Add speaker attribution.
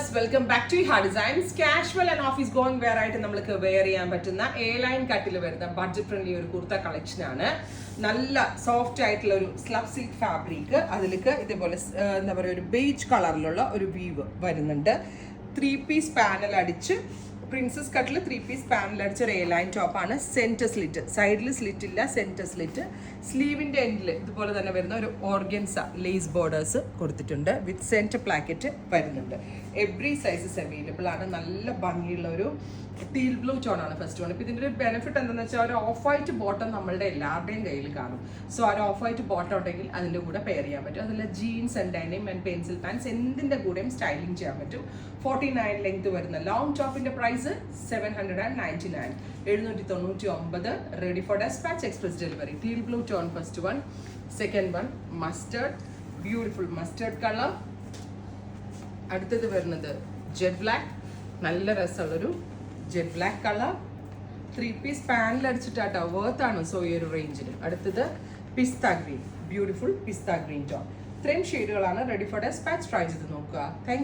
Speaker 1: Viewers welcome back to ഹാ designs. Casual and office going wear ആയിട്ട് നമുക്ക് wear ചെയ്യാൻ പറ്റുന്ന എ ലൈൻ കട്ടിൽ വരുന്ന ബഡ്ജറ്റ് ഫ്രണ്ട്ലി ഒരു കുർത്ത കളക്ഷൻ ആണ്. നല്ല സോഫ്റ്റ് ആയിട്ടുള്ള ഒരു സ്ലബ് സിൽക്ക് ഫാബ്രിക്, അതിലേക്ക് ഇതേപോലെ എന്താ പറയുക ഒരു ബേജ് കളറിലുള്ള ഒരു വീവ് വരുന്നുണ്ട്. 3 പീസ് പാനൽ അടിച്ച് പ്രിൻസസ് കട്ടിൽ 3 പീസ് പാനൽ അടിച്ച ഒരു എ ലൈൻ ടോപ്പാണ്. സെന്റർ സ്ലിറ്റ്, സൈഡിൽ സ്ലിറ്റ് ഇല്ല, സെന്റർ സ്ലിറ്റ്. സ്ലീവിന്റെ എൻഡിൽ ഇതുപോലെ തന്നെ വരുന്ന ഒരു ഓർഗൻസ ലേസ് ബോർഡേഴ്സ് കൊടുത്തിട്ടുണ്ട്. വിത്ത് സെന്റർ പ്ലാക്കറ്റ് വരുന്നുണ്ട്. എവറി സൈസസ് അവൈലബിൾ ആണ്. നല്ല ഭംഗിയുള്ള ഒരു ടീൽ ബ്ലൂ ടോൺ ആണ് ഫസ്റ്റ് വൺ. ഇപ്പം ഇതിൻ്റെ ഒരു ബെനിഫിറ്റ് എന്താണെന്ന് വെച്ചാൽ ഒരു ഓഫ് വൈറ്റ് ബോട്ടം നമ്മളുടെ എല്ലാവരുടെയും കയ്യിൽ കാണും. സോ ആ ഒരു ഓഫ് വൈറ്റ് ബോട്ടം ഉണ്ടെങ്കിൽ അതിൻ്റെ കൂടെ പെയർ ചെയ്യാൻ പറ്റും. അതിൽ jeans and denim and pencil pants എന്തിൻ്റെ കൂടെയും സ്റ്റൈലിംഗ് ചെയ്യാൻ പറ്റും. 49 ലെങ്ത് വരുന്ന ലോങ് ടോപ്പിന്റെ price 799, 799. Ready for dispatch, express delivery. Teal blue tone first one. Second one mustard, beautiful mustard colour. അടുത്തത് വരുന്നത് ജെറ്റ് ബ്ലാക്ക്, നല്ല രസമുള്ളൊരു jet black colour. 3 piece panel അടിച്ചിട്ടാട്ടോ, വർത്ത് ആണ്. സോ ഈ ഒരു റേഞ്ചിൽ. അടുത്തത് pista green, beautiful pista green tone. ഇത്രയും ഷെയ്ഡുകളാണ്. Ready for dispatch. ട്രൈ ചെയ്ത് നോക്കുക. താങ്ക്